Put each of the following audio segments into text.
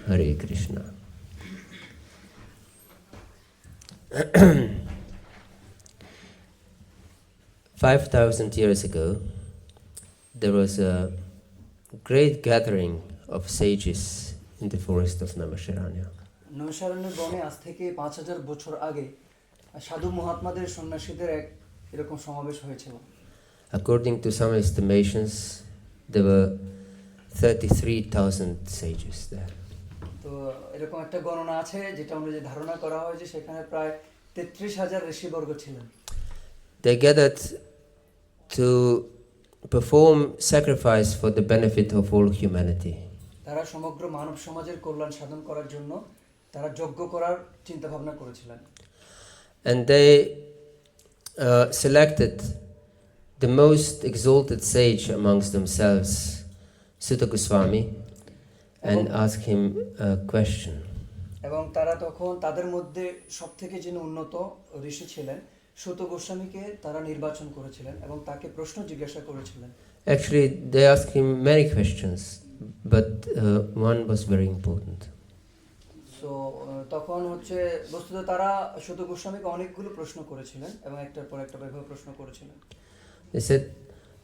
Hare Krishna. 5,000 years ago, there was a great gathering of sages in the forest of Namasharanya. নৈমিষারণ্যের বনে আজ থেকে 5000 বছর আগে সাধু মহাত্মাদের সন্ন্যাসীদের এক এরকম সমাবেশ হয়েছিল। According to some estimations, there were 33,000 sages there. তো এরকম একটা গণনা আছে যেটা অনুযায়ী ধারণা করা হয় যে সেখানে প্রায় 33000 ঋষিবর্গ ছিলেন। They gathered to perform sacrifice for the benefit of all humanity. তারা সমগ্র মানব সমাজের কল্যাণ সাধন করার জন্য তারা যজ্ঞ করার চিন্তা ভাবনা করেছিলেন। And they selected the most exalted sage amongst themselves, Sutta Goswami, and asked him a question. এবং তারা তখন তাদের মধ্যে সবথেকে যিনি উন্নত ঋষি ছিলেন সুত গোস্বামীকে তারা নির্বাচন করেছিলেন এবং তাকে প্রশ্ন জিজ্ঞাসা করেছিলেন। Actually, they asked him many questions, but one was very important. So তখন হচ্ছে বস্তুত তারা সুত গোস্বামীকে অনেকগুলো প্রশ্ন করেছিলেন এবং একটার পর একটা ভাবে প্রশ্ন করেছিলেন। They said,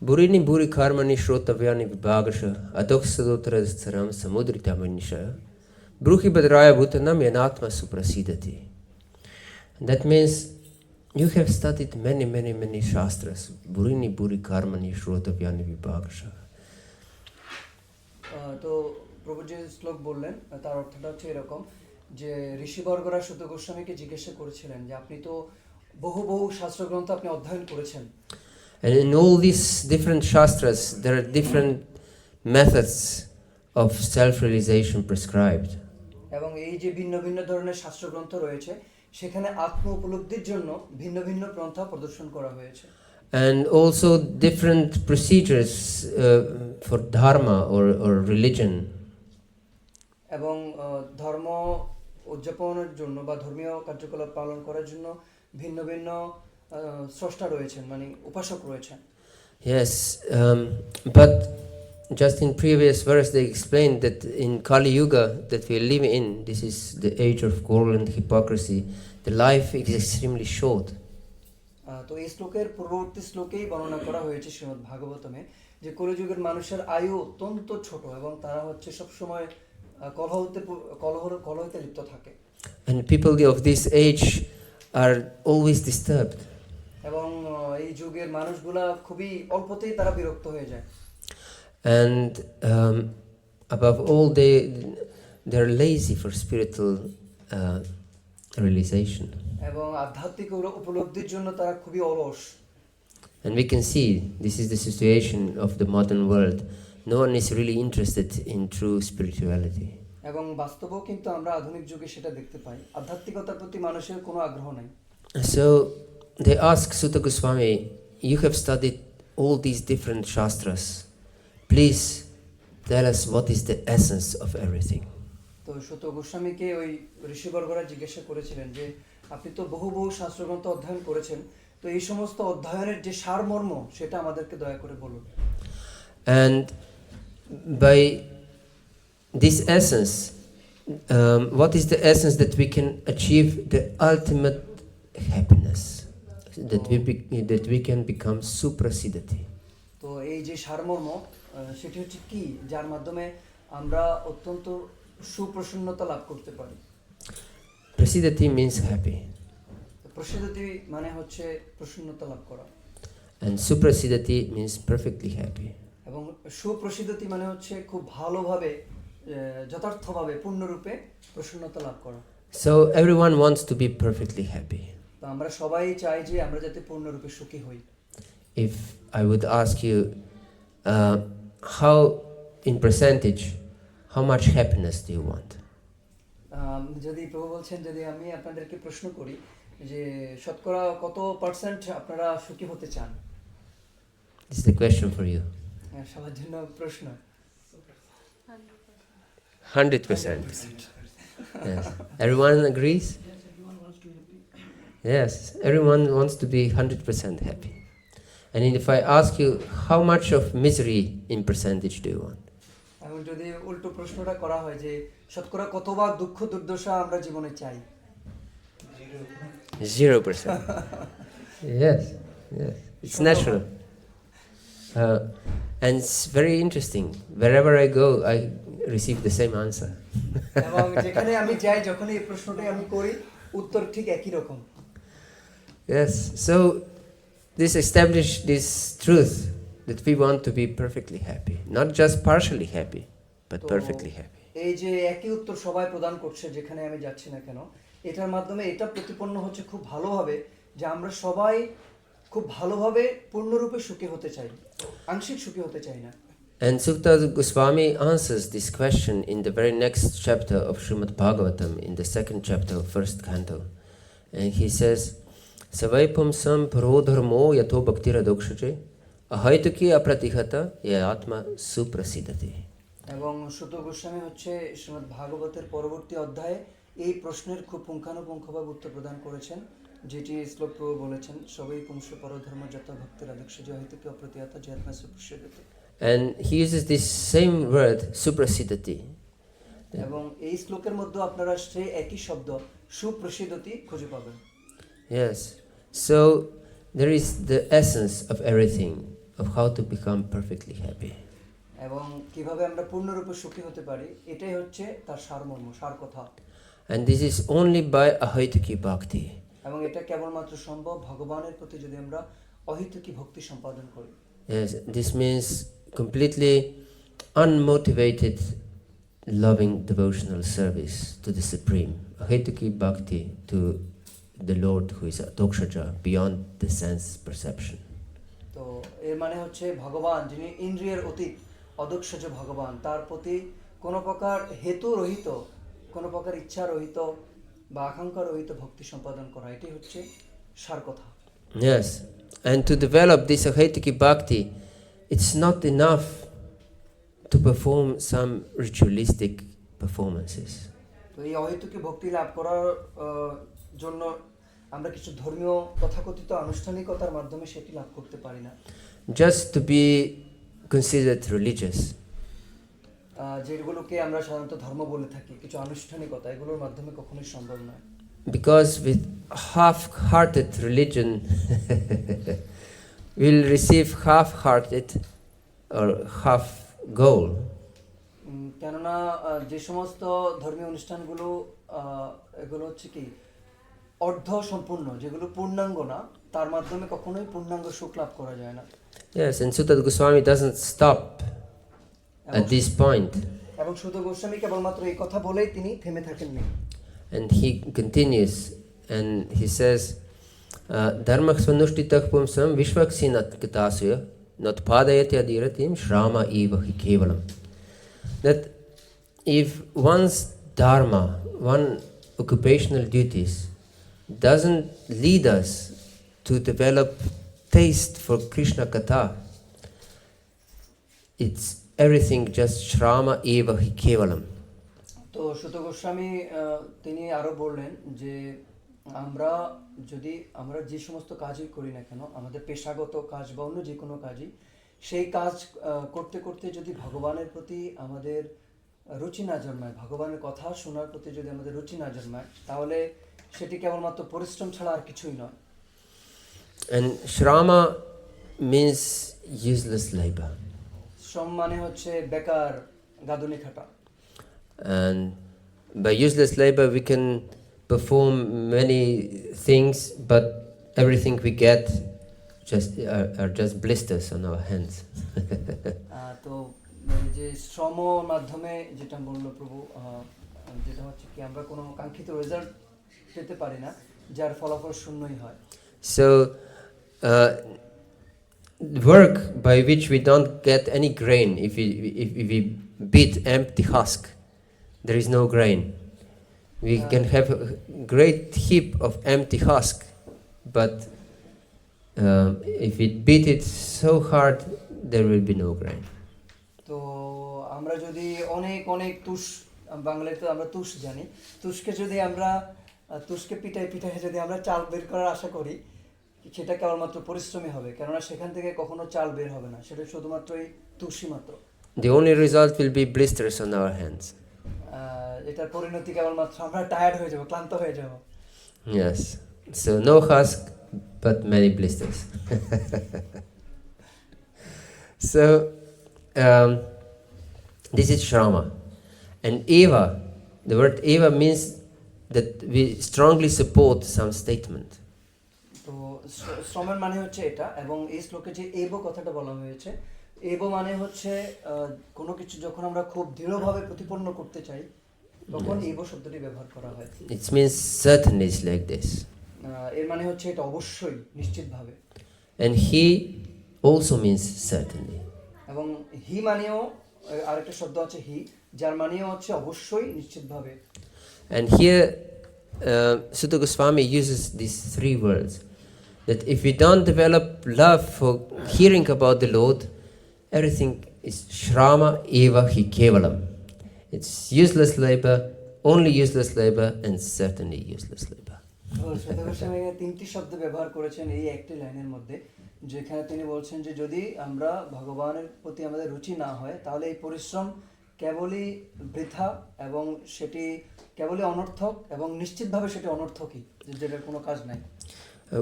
Burini buri karmani shrotavyani vibhagasha adoksadotrasaram samudritamunisha bruhi badraya bhutanam yanatma suprasidati. That means you have studied many shastras. Burini buri karmani shrotavyani vibhagasha. তো প্রভু যে শ্লোক বললেন তার অর্থটা হচ্ছে এরকম যে ঋষিবর্গরা সুত গোস্বামীকে জিজ্ঞাসা করেছিলেন যে আপনি তো বহু শাস্ত্রগ্রন্থ আপনি অধ্যয়ন করেছেন। And in all these different shastras, there are different methods of self-realization prescribed. এবং এই যে ভিন্ন ভিন্ন ধরনের শাস্ত্রগ্রন্থ রয়েছে সেখানে আত্ম উপলব্ধির জন্য ভিন্ন ভিন্ন পন্থা প্রদর্শন করা হয়েছে। And also different procedures for dharma or religion. এবং ধর্ম উদযাপনের জন্য বা ধর্মীয় কার্যকলাপ পালন করার জন্য ভিন্ন ভিন্ন স্রষ্টা রয়েছেন মানে উপাসক রয়েছেন। Yes, but just in previous verse they explained that in Kali Yuga that we live in, this is the age of quarrel and hypocrisy, the life is extremely short. তো এই শ্লোকের পূর্ববর্তী শ্লোকেই বর্ণনা করা হয়েছে শ্রীমদ্ ভাগবতমে যে কলিযুগের মানুষের আয়ু অত্যন্ত ছোট এবং তারা হচ্ছে সব সময় কলহতে লিপ্ত থাকে। And people of this age are always disturbed. এবং এই যুগের মানুষগুলা খুবই অল্পতেই তারা বিরক্ত হয়ে যায়। And above all they're lazy for spiritual realization. এবং আধ্যাত্মিক উপলব্ধির জন্য তারা খুবই অলস। And we can see this is the situation of the modern world. No one is really interested in true spirituality. এবং বাস্তবেও কিন্তু আমরা আধুনিক যুগে সেটা দেখতে পাই আধ্যাত্মিকতার প্রতি মানুষের কোনো আগ্রহ নাই। So they ask Sutta Goswami, you have studied all these different shastras. Please tell us what is the essence of everything. তো সুত গোস্বামীকে ওই ঋষিবর্গরা জিজ্ঞাসা করেছিলেন যে আপনি তো বহু শাস্ত্রগ্রন্থ অধ্যয়ন করেছেন তো এই সমস্ত অধ্যয়নের যে সারমর্ম সেটা আমাদেরকে দয়া করে বলুন। And by this essence, what is the essence that we can achieve the ultimate happiness, that we can become suprasidati? তো এই যে সারমর্ম সেটি হচ্ছে কি যার মাধ্যমে আমরা অত্যন্ত সুপ্রসন্নতা লাভ করতে পারি। Prasidati means happy. প্রসিদ্ধতি মানে হচ্ছে প্রসন্নতা লাভ করা। And suprasidati means perfectly happy. এবং সুপ্রসিদ্ধতি মানে হচ্ছে খুব ভালোভাবে যথার্থভাবে পূর্ণরূপে প্রসন্নতা লাভ করা। So everyone wants to be perfectly happy. তো আমরা সবাই চাই যে আমরা যাতে পূর্ণরূপে সুখী হই। If I would ask you how in percentage how much happiness do you want? যদি প্রভু বলছেন যদি আমি আপনাদেরকে প্রশ্ন করি যে শতকরা কত পার্সেন্ট আপনারা সুখী হতে চান? This is the question for you. সবার জন্য প্রশ্ন। 100%. Yes. Everyone agrees? Yes, everyone wants to be 100% happy. And if I ask you, how much of misery in percentage do you want? এখন যদি উল্টো প্রশ্নটা করা হয় যে শতকরা কতবার দুঃখ দুর্দশা আমরা জীবনে চাই? 0%. Yes, yes. It's natural. And it's very interesting. Wherever I go, I receive the same answer. এবং যেখানে আমি যাই, যখন এই প্রশ্নটাই আমি করি, উত্তর ঠিক একই রকম। Yes, so this established this truth that we want to be perfectly happy, not just partially happy, but perfectly happy. এই যে একই উত্তর সবাই প্রদান করছে যেখানে আমি যাচ্ছি না কেন, এটার মাধ্যমে এটা প্রতিপন্ন হচ্ছে খুব ভালোভাবে যে আমরা সবাই খুব ভালোভাবে পূর্ণরূপে সুখী হতে চাই, আংশিক সুখী হতে চাই না। And Sukta Goswami answers this question in the very next chapter of Srimad Bhagavatam, in the second chapter of first canto. And he says, Savai pumsam parodharmo yato bhaktira dokshache ahaituki apratihata ya atma suprasidati. এবং সুত গোস্বামী হচ্ছে শ্রীমদ্ ভাগবতের পরবর্তী অধ্যায়ে এই প্রশ্নের খুব পুঙ্খানুপুঙ্খভাবে উত্তর প্রদান করেছেন, যেটি শ্লোক প্রভু বলেছেন, সবাই পুংস পরধর্ম যত ভক্তের আদর্শ হেতুকে অপ্রতিহত যে আত্মা সুপ্রসিদ্ধতি। And he uses this same word, suprasidati. এবং এই শ্লোকের মধ্যে আপনারা সেই একই শব্দ সুপ্রসিদ্ধতি খুঁজে পাবেন। Yes, so there is the essence of everything, of how to become perfectly happy. এবং কিভাবে আমরা পূর্ণরূপে সুখী হতে পারি, এটাই হচ্ছে তার সারমর্ম, সার কথা। And this is only by ahaituki bhakti. এবং এটা কেবলমাত্র সম্ভব ভগবানের প্রতি যদি আমরা অহেতুকি ভক্তি সম্পাদন করি। Yes, this means completely unmotivated, loving devotional service to the Supreme. Ahetuki bhakti to the Lord who is a dokshaja, beyond the sense perception. তো এর মানে হচ্ছে ভগবান যিনি ইন্দ্রিয়ের অতীত, অদক্ষজ ভগবান, তার প্রতি কোনো প্রকার হেতু রহিত, কোনো প্রকার ইচ্ছা রহিত বা আকাঙ্ক্ষা রহিত ভক্তি সম্পাদন করা, এটাই হচ্ছে সার কথা। Yes, and to develop this ahetuki bhakti, it's not enough to perform some ritualistic performances. তো এই অহেতুকি ভক্তি লাভ করার জন্য আমরা কিছু ধর্মীয় তথাকথিত আনুষ্ঠানিকতার মাধ্যমে সেটি লাভ করতে পারি না। Just to be considered religious. যেগুলোকে আমরা সাধারণত ধর্ম বলে থাকি, কিছু আনুষ্ঠানিকতা, এগুলোর মাধ্যমে কখনোই সম্ভব নয়। Because with half-hearted religion, we'll receive half-hearted or half goal. কেননা যে সমস্ত ধর্মীয় অনুষ্ঠানগুলো এগুলো হচ্ছে কি অর্ধ সম্পূর্ণ, যেগুলো পূর্ণাঙ্গ না, তার মাধ্যমে কখনোই পূর্ণাঙ্গ সুখ লাভ করা যায় না। Yes, and Sutta Goswami doesn't stop at this point. এবং সুত গোস্বামী কেবলমাত্র এই কথা বলেই তিনি থেমে থাকেননি। And he continues and he says, Dharmak svanushtitah pumsam vishvaksinat katasya not padayati adiratim shrama eva hi kevalam. That if one's dharma, one occupational duties, doesn't lead us to develop taste for Krishna Katha, it's everything just shrama eva hi kevalam. তো সুত গোস্বামী তিনি আরো বললেন যে আমরা যে সমস্ত কাজই করি না কেন, আমাদের পেশাগত কাজ বা অন্য যে কোনো কাজই, সেই কাজ করতে করতে যদি ভগবানের প্রতি আমাদের রুচি না জন্মায়, ভগবানের কথা শোনার প্রতি যদি আমাদের রুচি না জন্মায়, তাহলে সেটি কেবলমাত্র পরিশ্রম ছাড়া আর কিছুই নয়। And shrama means useless labor. শ্রম মানে হচ্ছে বেকার গাদুনি খাটা। And by useless labor we can perform many things, but everything we get are just blisters on our hands. তো যে শ্রম মাধ্যমে যেটা বললো প্রভু, যেটা হচ্ছে কি আমরা কোনো কাঙ্ক্ষিত রেজাল্ট পেতে পারি না, যার ফলাফল শূন্যই হয়। So work by which we don't get any grain, if we beat empty husk, there is no grain. We can have a great heap of empty husk, but if we beat it so hard, there will be no grain. তো আমরা যদি অনেক অনেক তুষ, বাংলায় তো আমরা তুষ জানি, তুষকে পিটাই যদি আমরা চাল বের করার আশা করি, সেটা কেবলমাত্র পরিশ্রমী হবে, কেননা সেখান থেকে কখনো চাল বের হবে না, সেটা শুধুমাত্রই তুষই মাত্র। the only result will be blisters on our hands. এটার পরিণতি কেবলমাত্র আমরা টায়ার্ড হয়ে যাব, ক্লান্ত হয়ে যাব। Yes. So no husk, but many blisters. So this is Shrama. And Eva, the word Eva means that we strongly support some statement. তো শ্রমের মানে হচ্ছে এটা, এবং এই শ্লোকে যে এব কথাটা বলা হয়েছে, এব মানে হচ্ছে কোনো কিছু যখন আমরা খুব দৃঢ়ভাবে প্রতিপন্ন করতে চাই তখন এব শব্দটি ব্যবহার করা হয়। It means certainly is like this. এর মানে হচ্ছে এটা অবশ্যই, নিশ্চিতভাবে। And he also means certainly. এবং হি মানেও আরেকটা শব্দ আছে হি, যার মানেও হচ্ছে অবশ্যই, নিশ্চিতভাবে। And here Sutta Goswami uses these three words, that if we don't develop love for hearing about the Lord, everything is shrama eva hi kevalam. It's useless labor, only useless labor, and certainly useless labor. সদা গোস্বামী তিনটি শব্দ ব্যবহার করেছেন এই একটি লাইনের মধ্যে, যেখানে তিনি বলছেন যে যদি আমরা ভগবানের প্রতি আমাদের রুচি না হয় তাহলে এই পরিশ্রম কেবলই বৃথা, এবং সেটি কেবলই অনর্থক, এবং নিশ্চিতভাবে সেটি অনর্থকই, যেটার কোনো কাজ নাই।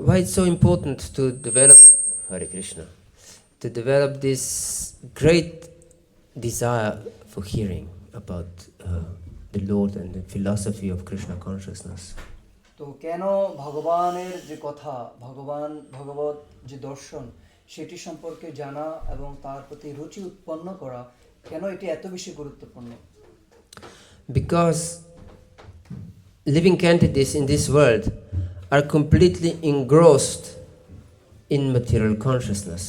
Why it's so important to develop Hare Krishna, to develop this great desire for hearing about the Lord and the philosophy of Krishna consciousness. তো কেন ভগবানের যে কথা, ভগবত যে দর্শন, সেটি সম্পর্কে জানা এবং তার প্রতি রুচি উৎপন্ন করা, কেন এটি এত বেশি গুরুত্বপূর্ণ? Because living entities in this world are completely engrossed in material consciousness.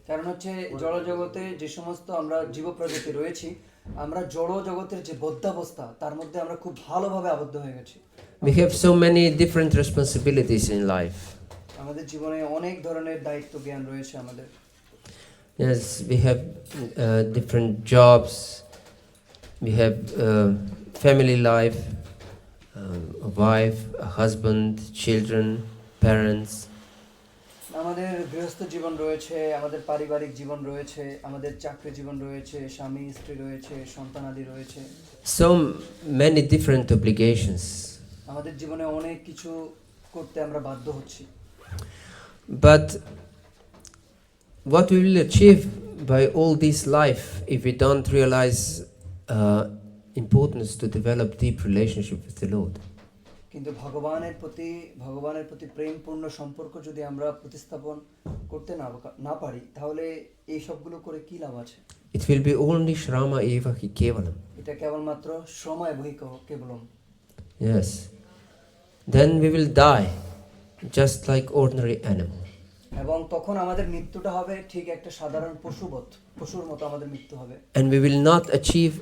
কারণ হচ্ছে জড় জগতে যে সমস্ত আমরা জীব প্রজাতি রয়েছি, আমরা জড় জগতের যে বদ্ধাবস্থা তার মধ্যে আমরা খুব ভালোভাবে আবদ্ধ হয়ে গেছি। We have so many different responsibilities in life. আমাদের জীবনে অনেক ধরনের দায়িত্ব জ্ঞান রয়েছে আমাদের। Yes, we have different jobs, we have family life, a wife, a husband, children, parents. আমাদের গৃহস্থ জীবন রয়েছে, আমাদের পারিবারিক জীবন রয়েছে, আমাদের চাকরি জীবন রয়েছে, স্বামী স্ত্রী রয়েছে, সন্তানাদি রয়েছে। So many different obligations. আমাদের জীবনে অনেক কিছু করতে আমরা বাধ্য হচ্ছি। But what we will achieve by all this life if we don't realize importance to develop deep relationship with the Lord? কিন্তু ভগবানের প্রতি প্রেমপূর্ণ সম্পর্ক যদি আমরা প্রতিস্থাপন করতে না পারি, তাহলে এই সবগুলো করে কি লাভ আছে? It will be only shrama eva hi kevalam. এটা কেবলমাত্র শ্রমায় বহি কেবলম। Yes. Then we will die just like ordinary animal. এবং তখন আমাদের মৃত্যুটা হবে ঠিক একটা সাধারণ পশুর মতো আমাদের মৃত্যু হবে। And we will not achieve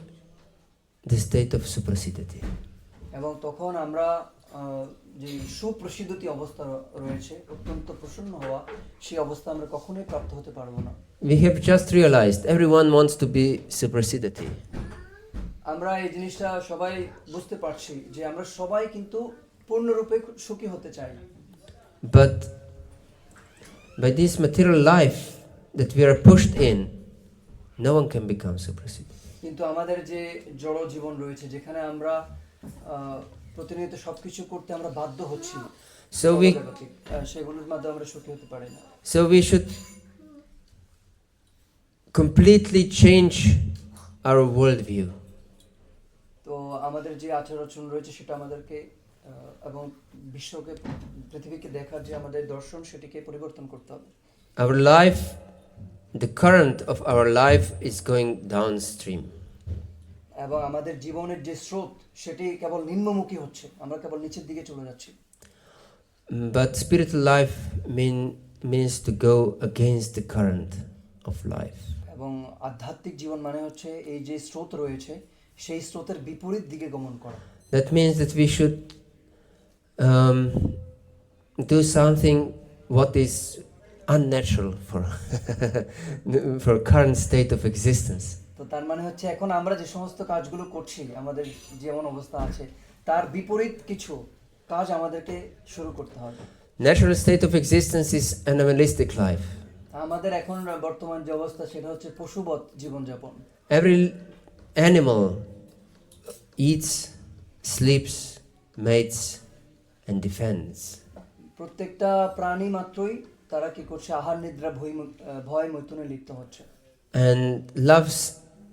the state of suprasidhati. এবং তখন আমরা যে সুপ্রসিদ্ধতি অবস্থা রয়েছে, অত্যন্ত প্রসন্ন হওয়া, সেই অবস্থা আমরা কখনোই প্রাপ্ত হতে পারবো না। We have just realized everyone wants to be suprasidhati. আমরা এই জিনিসটা সবাই বুঝতে পারছি যে আমরা সবাই কিন্তু পূর্ণরূপে সুখী হতে চাই। But by this material life that we are pushed in, no one can become suprasidhati. কিন্তু আমাদের যে জড় জীবন রয়েছে, যেখানে আমরা প্রতিনিয়ত সবকিছু করতে আমরা বাধ্য হচ্ছি, সেগুলোর মাধ্যমে আমরা সুখী হতে পারি না। So we should completely change our worldview. তো আমাদের যে আচার-আচরণ রয়েছে সেটা আমাদেরকে এবং বিশ্বকে, পৃথিবীকে দেখার যে আমাদের দর্শন, সেটিকে পরিবর্তন করতে হবে। Our life, the current of our life is going downstream. এবং আমাদের জীবনের যে স্রোত, সেটি কেবল নিম্নমুখী হচ্ছে, আমরা কেবল নিচের দিকে চলে যাচ্ছি। But spiritual life means to go against the current of life. এবং আধ্যাত্মিক জীবন মানে হচ্ছে এই যে স্রোত রয়েছে, সেই স্রোতের বিপরীত দিকে গমন করা। That means that we should do something what is unnatural for current state of existence. তো তার মানে হচ্ছে এখন আমরা যে সমস্ত কাজগুলো করছি, আমাদের যেমন অবস্থা আছে, তার বিপরীত কিছু কাজ আমাদেরকে শুরু করতে হবে। Natural state of existence is animalistic life. আমাদের এখন বর্তমান যে অবস্থা সেটা হচ্ছে পশুবৎ জীবনযাপন। Every animal eats, sleeps, mates, and defends. প্রত্যেকটা প্রাণী মাত্রই তারা কি করছে, আহার নিদ্রা ভয় মৈথুনে লিপ্ত হচ্ছে And loves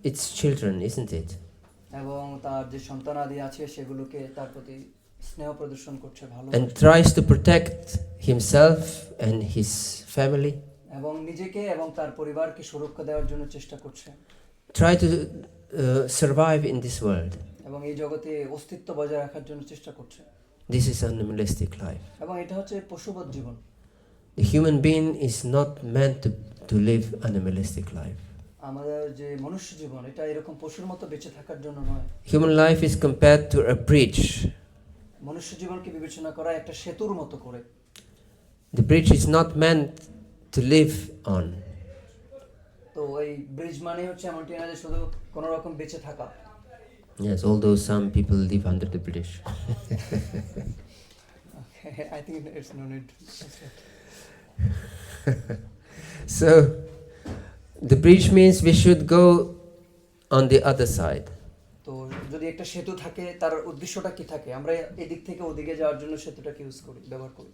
its children, isn't it? এবং তার যে সন্তানাদি আছে সেগুলোকে তার প্রতি স্নেহ প্রদর্শন করছে, ভালো, And tries to protect himself and his family. এবং নিজেকে এবং তার পরিবারকে সুরক্ষা দেওয়ার জন্য চেষ্টা করছে, Try to survive in this world. এবং এই জগতে অস্তিত্ব বজায় রাখার জন্য চেষ্টা করছে। This is animalistic life. এবং এটা হচ্ছে পশুবৎ জীবন। The human being is not meant to live animalistic life. আমাদের যে মনুষ্য জীবন এটা এরকম পশুর মতো বেঁচে থাকার জন্য নয়। Human life is compared to a bridge. মনুষ্য জীবনকে বিবেচনা করা একটা সেতুর মতো করে। The bridge is not meant to live on. তো এই ব্রিজ মানে হচ্ছে এমনটি না যে শুধু কোনো রকম বেঁচে থাকা। Yes, although some people live under the bridge. Okay, I think it's no need. So, the bridge means we should go on the other side. তো যদি একটা সেতু থাকে তার উদ্দেশ্যটা কি থাকে? আমরা এদিক থেকে ওদিকে যাওয়ার জন্য সেতুটাকে ইউজ করি, ব্যবহার করি।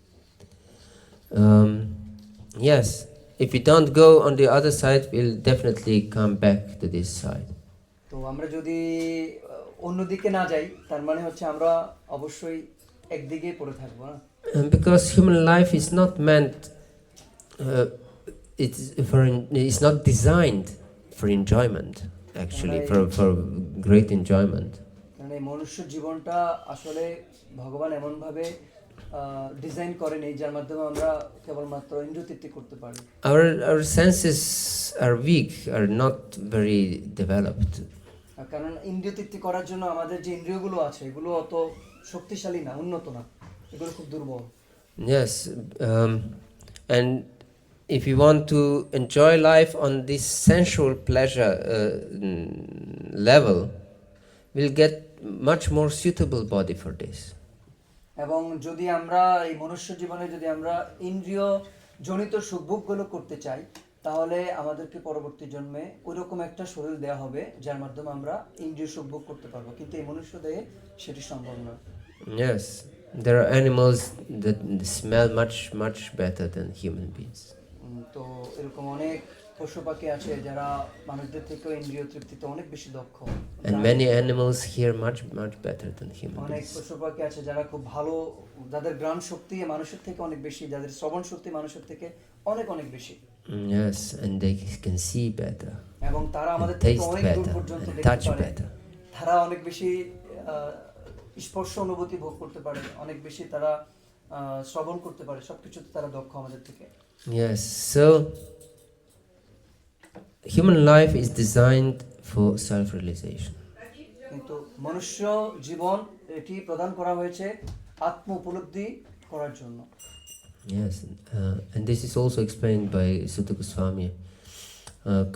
Yes, if we don't go on the other side, we'll definitely come back to this side. তো আমরা যদি অন্যদিকে না যাই তার মানে হচ্ছে আমরা অবশ্যই একদিকেই পড়ে থাকবো না। Because human life is not meant, it's not designed for enjoyment, actually, for great enjoyment. কারণ এই মনুষ্য জীবনটা আসলে ভগবান এমন ভাবে ডিজাইন করেন এই যার মাধ্যমে আমরা কেবলমাত্র ইন্দ্রিয়তৃপ্তি করতে পারি। Our senses are weak, are not very developed. কারণ ইন্দ্রিয়তৃপ্তি করার জন্য আমাদের যে ইন্দ্রিয়গুলো আছে এগুলো অত শক্তিশালী না, উন্নত না, এগুলো খুব দুর্বল। Yes, and if you want to enjoy life on this sensual pleasure level, we'll get much more suitable body for this. এবং যদি আমরা এই মনুষ্য জীবনে যদি আমরা ইন্দ্রিয় জনিত সুখভোগগুলো করতে চাই তাহলে আমাদেরকে পরবর্তী জন্মে ওইরকম একটা শরীর দেওয়া হবে যার মাধ্যমে আমরা ইন্দ্রিয় সুখভোগ করতে পারবো, কিন্তু এই মনুষ্য দেহে সেটি সম্ভব নয়। Yes, there are animals that smell much better than human beings. তো এরকম অনেক পশু পাখি আছে যারা মানুষদের থেকেও ইন্দ্রিয় তৃপ্তিতে অনেক বেশি দক্ষ। And many animals hear much better than human অনেক beings. পশু পাখি আছে যারা খুব ভালো, যাদের ঘ্রাণ শক্তি মানুষের থেকে অনেক বেশি, যাদের শ্রবণ শক্তি মানুষের থেকে অনেক বেশি। Yes, and they can see better. এবং তারা আমাদের And থেকে taste অনেক দূর better. পর্যন্ত And দেখতে touch পারে। better. তারা অনেক বেশি স্পর্শ অনুভূতি ভোগ করতে পারে, অনেক বেশি তারা শ্রবণ করতে পারে, সবকিছুতে তারা দক্ষ আমাদের থেকে। Yes, so human life is designed for self-realization. কিন্তু মনুষ্য জীবন এটি প্রদান করা হয়েছে আত্ম উপলব্ধি করার জন্য। Yes, and this is also explained by Sutta Goswami.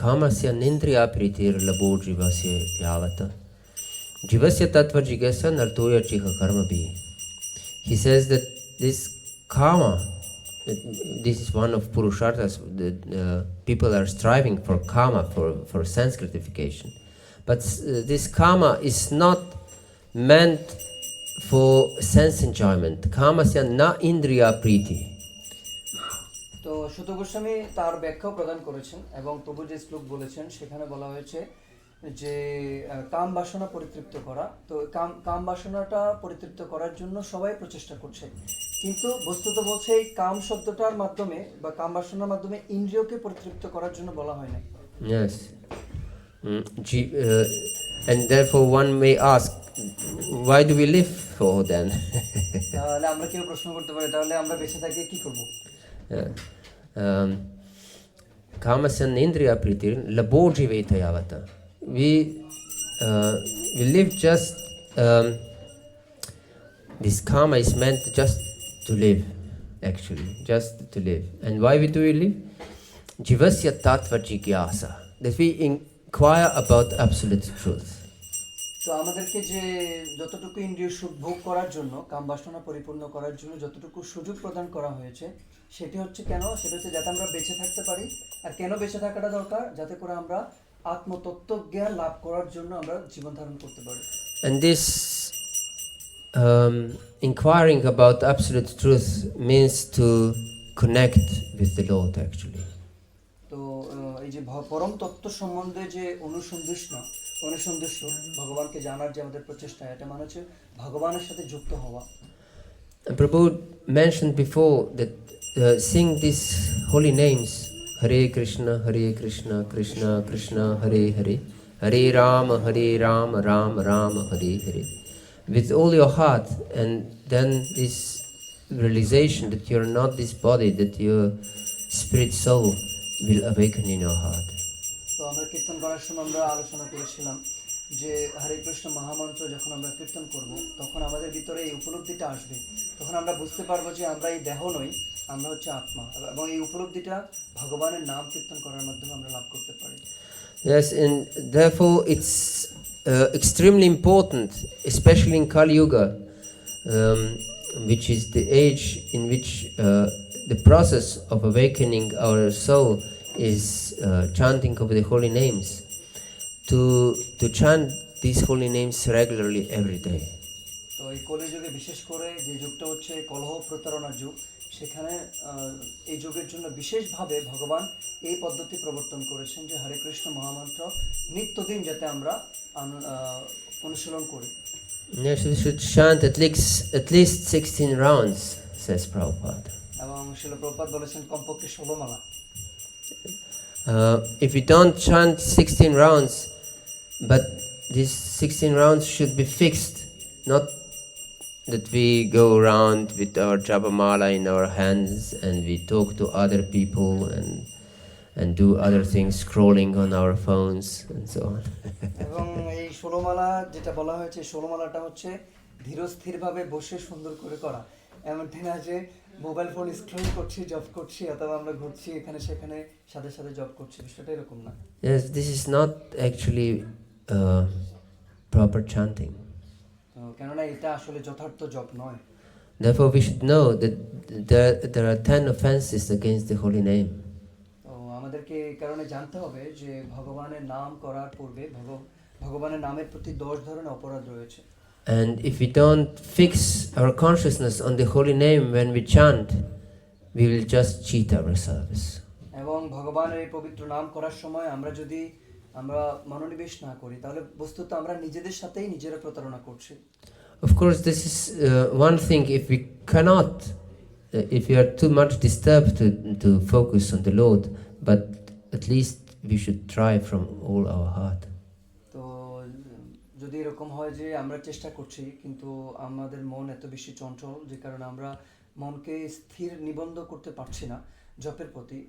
Kamasya nindriya pritir labo jivasya yavata. Jivasya tattva jigasya nartoya chiha karma bhi. He says that this karma, this is one of purusharthas, that people are striving for karma, for sense gratification. But this karma is not meant for sense enjoyment. Kamasya na indriya priti. তো সুত গোস্বামী তার ব্যাখ্যাও প্রদান করেছেন এবং তবু যে শ্লোক বলেছেন সেখানে বলা হয়েছে যে কাম বাসনা পরিতৃপ্ত করা। তো কাম বাসনাটা পরিতৃপ্ত করার জন্য সবাই প্রচেষ্টা করছে, কিন্তু বস্তুত বলছে এই কাম শব্দটার মাধ্যমে বা কাম বাসনার মাধ্যমে ইন্দ্রিয়কে পরিতৃপ্ত করার জন্য বলা হয় না। Yes. And therefore one may ask, why do we live for then? তাহলে আমরা কেউ প্রশ্ন করতে পারি তাহলে আমরা বেঁচে থাকি কি করব? Kamasya indriya pritir labo jiveta yavata. We live just, this kama is meant just to live, actually, just to live. And why do we live? Jivasya tattva jigyasa, that we inquire about absolute truth. তো আমাদেরকে যে যতটুকু ইন্দ্রিয় সুখ ভোগ করার জন্য, কাম বাসনা পরিপূর্ণ করার জন্য যতটুকু সুযোগ প্রদান করা হয়েছে, সেটি হচ্ছে কেন? সেটা হচ্ছে যাতে আমরা বেঁচে থাকতে পারি। আর কেন বেঁচে থাকাটা দরকার? যাতে করে আমরা আত্মতত্ত্ব জ্ঞান লাভ করার জন্য আমরা জীবন ধারণ করতে পারি। And this inquiring about absolute truth means to connect with the Lord actually. তো এই যে পরম তত্ত্ব সম্বন্ধে যে অনুসন্ধিৎসু ভগবানকে জানার যে আমাদের প্রচেষ্টা, এটা মানে হচ্ছে ভগবানের সাথে যুক্ত হওয়া। And Prabhu mentioned before that sing these holy names Hare Krishna, Krishna Krishna, Hare Hare, Hare Rama, Rama Rama, Hare Hare, with all your heart, and then this realization that you're not this body, that your spirit soul will awaken in your heart. তো আমরা কীর্তন করার সময় আমরা আলোচনা করেছিলাম যে হরে কৃষ্ণ মহামন্ত্র যখন আমরা কীর্তন করব, তখন আমাদের ভিতরে এই উপলব্ধিটা আসবে। তখন আমরা বুঝতে পারবো যে আমরা এই দেহ নই, আমরা হচ্ছে আত্মা, এবং এই উপলব্ধিটা ভগবানের নাম কীর্তন করার মাধ্যমে আমরা লাভ করতে পারি। Yes, and therefore it's extremely important, especially in Kali Yuga, which is the age in which the process of awakening our soul is chanting of the holy names, to chant these holy names regularly every day. তো এই কলিযুগে বিশেষ করে যে যুগটা হচ্ছে কলহ প্রতারণার যুগ, সেখানে এই যুগের জন্য বিশেষভাবে ভগবান এই পদ্ধতি প্রবর্তন করেছেন যে হরে কৃষ্ণ মহামন্ত্র নিত্যদিন যাতে আমরা অনুশীলন করি। Yes, we should chant at least 16 rounds, says Prabhupada. এবং শিল প্রভুপাদ বলেছেন কমপক্ষে 16 মালা। If we don't chant 16 rounds, but these 16 rounds should be fixed, not that we go around with our japa-mala in our hands and we talk to other people and do other things, scrolling on our phones and so on. এবং এই 16 মালা যেটা বলা হয়েছে, 16 মালাটা হচ্ছে ধীরস্থিরভাবে বসে সুন্দর করে করা। এমনটি না যে মোবাইল ফোন স্ক্রল করছি, জব করছি, অথবা আমরা ঘুরছি এখানে সেখানে সাথে সাথে জব করছি, বিষয়টা এরকম না। Yes, this is not actually proper chanting. কেননা এটা আসলে যথার্থ জপ নয়। Therefore, we should know that there are 10 offenses against the holy name. তো আমাদেরকে এই কারণে জানতে হবে যে ভগবানের নাম করার পূর্বে ভগবানের নামের প্রতি 10 ধরনের অপরাধ রয়েছে। And if we don't fix our consciousness on the holy name when we chant, we will just cheat ourselves. এবং ভগবানের এই পবিত্র নাম করার সময় আমরা মনোনিবেশ না করি, তাহলে বস্তুত আমরা নিজেদের সাথেই নিজেরা প্রতারণা করছি। Of course, this is one thing. If we cannot, if we are too much disturbed to focus on the Lord, but at least we should try from all our heart. তো যদি এরকম হয় যে আমরা চেষ্টা করছি কিন্তু আমাদের মন এত বেশি চঞ্চল যে কারণে আমরা মনকে স্থির নিবন্ধ করতে পারছি না জপের প্রতি,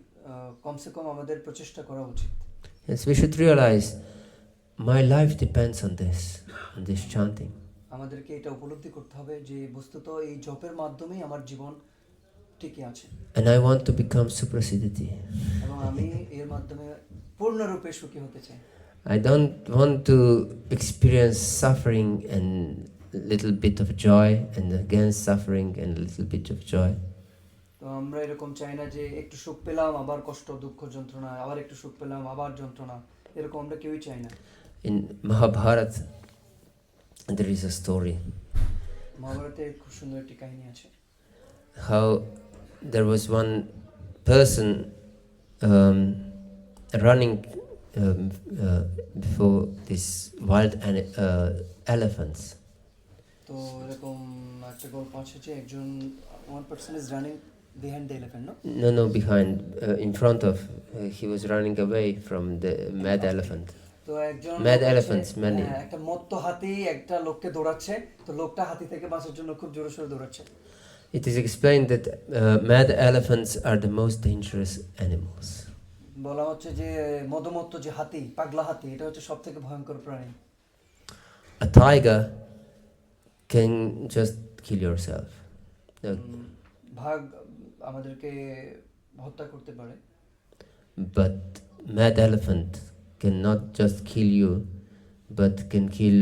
কমসে কম আমাদের প্রচেষ্টা করা উচিত। Yes, we should realize my life depends on this chanting. আমাদেরকে এটা উপলব্ধি করতে হবে যে বস্তুত এই জপের মাধ্যমেই আমার জীবন টিকে আছে। And I want to become Suprasiddhiti. এবং আমি এর মাধ্যমে পূর্ণরূপে সুখী হতে চাই। I don't want to experience suffering and little bit of joy, and again suffering and little bit of joy. তো আমরা এরকম চাই না যে একটু সুখ পেলাম আবার কষ্ট, দুঃখ, যন্ত্রণা, আবার একটু সুখ পেলাম আবার যন্ত্রণা, এরকম আমরা কেউই চাই না। In Mahabharata, there is a story মহাভারতে খুব সুন্দর একটি কাহিনী আছে। how there was one person running before these wild elephants. তো এরকম একটা গল্প আছে যে একজন one person is running behind the elephant, no? No, behind, in front of, he was running away from the mad elephant. তো একজন Mad elephants, many. একটা মত্ত হাতি একটা লোককে দৌড়াচ্ছে, তো লোকটা হাতি থেকে বাঁচার জন্য খুব জোরে সোরে দৌড়াচ্ছে। It is explained that mad elephants are the most dangerous animals. বলা হচ্ছে যে মদমত্ত যে হাতি, পাগলা হাতি, এটা হচ্ছে সবথেকে ভয়ঙ্কর প্রাণী। A tiger can just kill yourself. ভাগ আমাদেরকে হত্যা করতে পারে, but mad elephant cannot just kill you, but can kill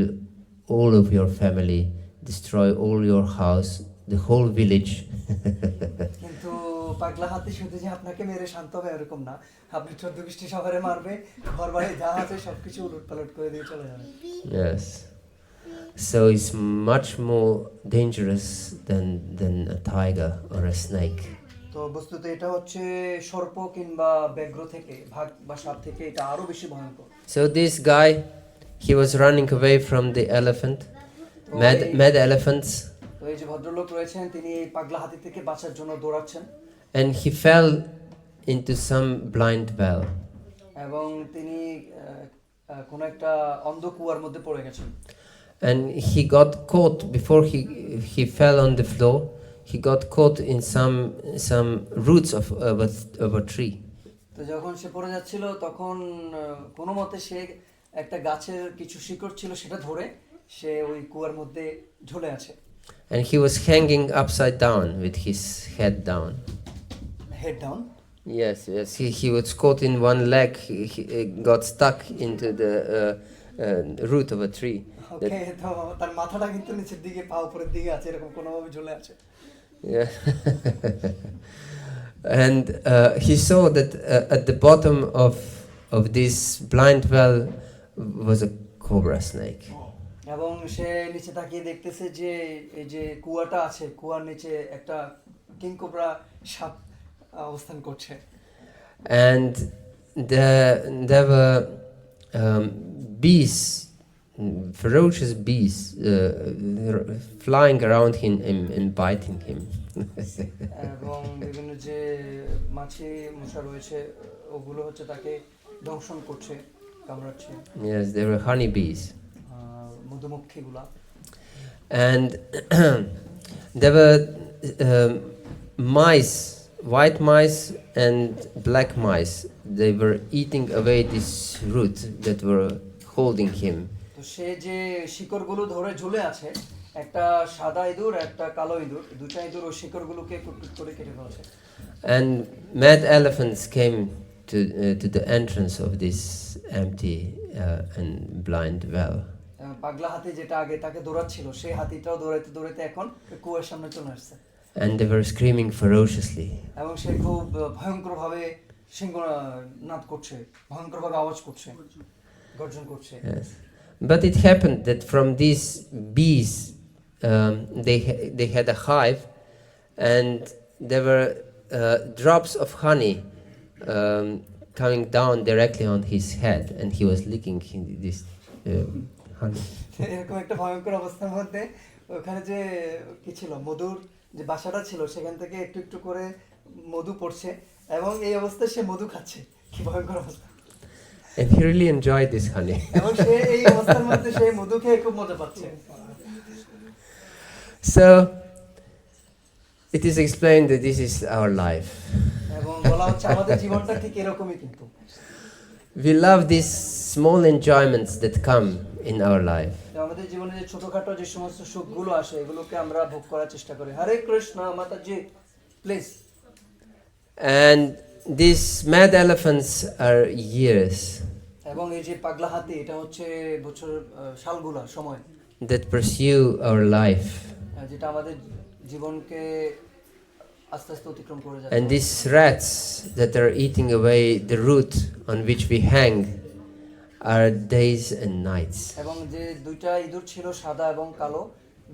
all of your family, destroy all your house, the whole village. কিন্তু পাগলা হাতি শুধু যে আপনাকে মেরে শান্ত হবে এরকম না, আপনি 14-20টি শহরে মারবে, ঘর বাড়ি যা আছে সবকিছু উলটপালট করে দিয়ে চলে যাবে। Yes. So it's much more dangerous than a tiger or a snake. তো বস্তুত এটা হচ্ছে সর্প কিংবা ব্যাঘ্র থেকে, ভাগ বা সাপ থেকে এটা আরো বেশি ভয়ঙ্কর। So this guy, he was running away from the elephant, mad elephants. তো এই যে ভদ্রলোক রয়েছেন তিনি এই পাগলা হাতি থেকে বাঁচার জন্য দৌড়াচ্ছেন। And he fell into some blind well. এবং তিনি কোন একটা অন্ধ কুয়ার মধ্যে পড়ে গেছেন। And he got caught before he fell on the floor. He got caught in some roots of a tree. তো যখন সে পড়ে যাচ্ছিল তখন কোনো মতে সে একটা গাছের কিছু শিকড় ছিল সেটা ধরে সে ওই কুয়ার মধ্যে ঝুলে আছে। And he was hanging upside down with his head down. Head down? Yes. He was caught in one leg. He got stuck into the root of a tree. Okay, তো তার মাথাটা কিন্তু নিচের দিকে, পা উপরের দিকে আছে, এরকম কোনোভাবে ঝুলে আছে। Yeah. And he saw that at the bottom of this blind well was a cobra snake. এবং সে নিচে তাকিয়ে দেখতেছে যে এই যে কুয়াটা আছে, কুয়ার নিচে একটা কিং কোবরা সাপ অবস্থান করছে। And there were bees, ferocious bees, flying around him and biting him. এবং বিভিন্ন যে মাছি মশা রয়েছে ওগুলো হচ্ছে তাকে দংশন করছে, কামড়াচ্ছে। Yes, there were honey bees. মধুমক্ষীগুলা। And there were mice, white mice and black mice. They were eating away this root that were holding him. তো সে যে শিকড়গুলো ধরে ঝুলে আছে, একটা সাদা ইঁদুর একটা কালো ইঁদুর, দুটো ইঁদুর ওই শিকড়গুলোকে কুটকুট করে কেটে ফেলছে। And mad elephants came to the entrance of this empty and blind well. পাগলা হাতি যেটা আগে তাকে দৌড়াচ্ছিল সেই হাতিটাও দৌড়াইতে দৌড়াইতে এখন কুয়ার সামনে চলে আসছে। And they were screaming ferociously. এবং সে খুব ভয়ঙ্করভাবে সিংহনাদ করছে, ভয়ঙ্করভাবে আওয়াজ করছে, গর্জন করছে। Yes. But it happened that from these bees, they had a hive, and there were drops of honey coming down directly on his head, and he was licking this honey. এরকম একটা ভয়ঙ্কর অবস্থার মধ্যে ওখানে যে কি ছিল, মধুর যে বাসাটা ছিল সেখান থেকে একটু একটু করে মধু পড়ছে এবং এই অবস্থায় সে মধু খাচ্ছে। কি ভয়ঙ্কর অবস্থা! And he really enjoyed this honey. এবং সে এই অবস্থার মধ্যে সে মধু খেয়ে খুব মজা পাচ্ছে। So it is explained that this is our life. এবং বলা হচ্ছে আমাদের জীবনটা ঠিক এরকমই। কিন্তু we love these small enjoyments that come in our life. আমাদের জীবনে যে ছোটখাটো যে সমস্ত সুখগুলো আসে এগুলোকে আমরা ভোগ করার চেষ্টা করি। হরে কৃষ্ণ মাতাজি, please. And these mad elephants are years. এবং এই যে পাগলা হাতি এটা হচ্ছে বছর, সালগুলা, সময় that pursue our life. যেটা আমাদের জীবনকে আস্তে আস্তে অতিক্রম করে যায়। And these rats that are eating away the root on which we hang are days and nights. এবং যে দুইটা ইঁদুর ছিল সাদা এবং কালো,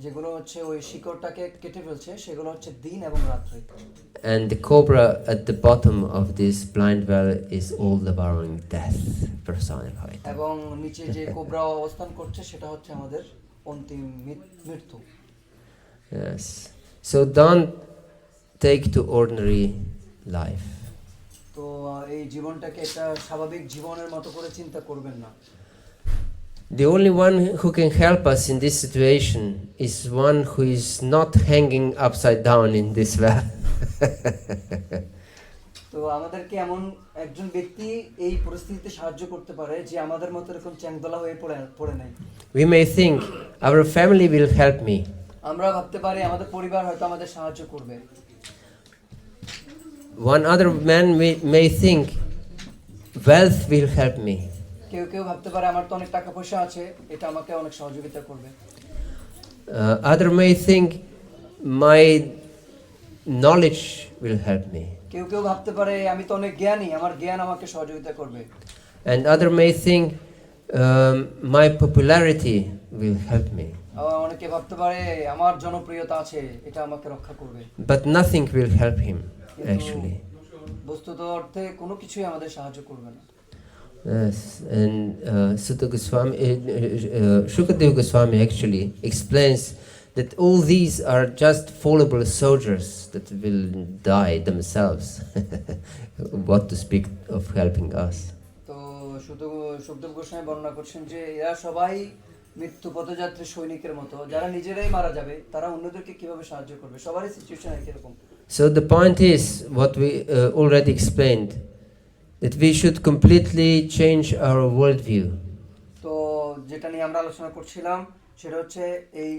যেগুলো হচ্ছে ওই শিকড়টাকে কেটে ফেলছে, সেগুলো হচ্ছে দিন এবং রাত্রি। And the cobra at the bottom of this blind well is all devouring death personified. এবং নিচে যে কোবরা অবস্থান করছে সেটা হচ্ছে আমাদের অন্তিম মৃত্যু। Yes. So don't take to ordinary life. তো এই জীবনটাকে একটা স্বাভাবিক জীবনের মতো করে চিন্তা করবেন না। The only one who can help us in this situation is one who is not hanging upside down in this well. তো আমাদেরকে এমন একজন ব্যক্তি এই পরিস্থিতিতে সাহায্য করতে পারে যে আমাদের মতো এরকম চ্যাংদোলা হয়ে পড়ে নাই। We may think our family will help me. আমরা ভাবতে পারি আমাদের পরিবার হয়তো আমাদের সাহায্য করবে। One other man may think wealth will help me. কেউ কেউ ভাবতে পারে আমার তো অনেক টাকা পয়সা আছে, এটা আমাকে অনেক সহযোগিতা করবে। Other may think my knowledge will help me. কেউ কেউ ভাবতে পারে আমি তো অনেক জ্ঞানী, আমার জ্ঞান আমাকে সহযোগিতা করবে। And other may think my popularity will help me. অনেকে ভাবতে পারে আমার জনপ্রিয়তা আছে, এটা আমাকে রক্ষা করবে। But nothing will help him actually. বস্তুত অর্থে কোনো কিছুই আমাদের সাহায্য করবে না। Yes, and Shukadeva Goswami actually explains that all these are just fallible soldiers that will die themselves. What to speak of helping us? তো সুখদেব গোস্বামী বর্ণনা করছেন যে এরা সবাই মৃত্যু পথযাত্রী সৈনিকের মতো, যারা নিজেরাই মারা যাবে, তারা অন্যদেরকে কিভাবে সাহায্য করবে? সবারই সিচুয়েশন একই রকম। So the point is what we already explained, that we should completely change our worldview. তো যেটা নিয়ে আমরা আলোচনা করছিলাম সেটা হচ্ছে এই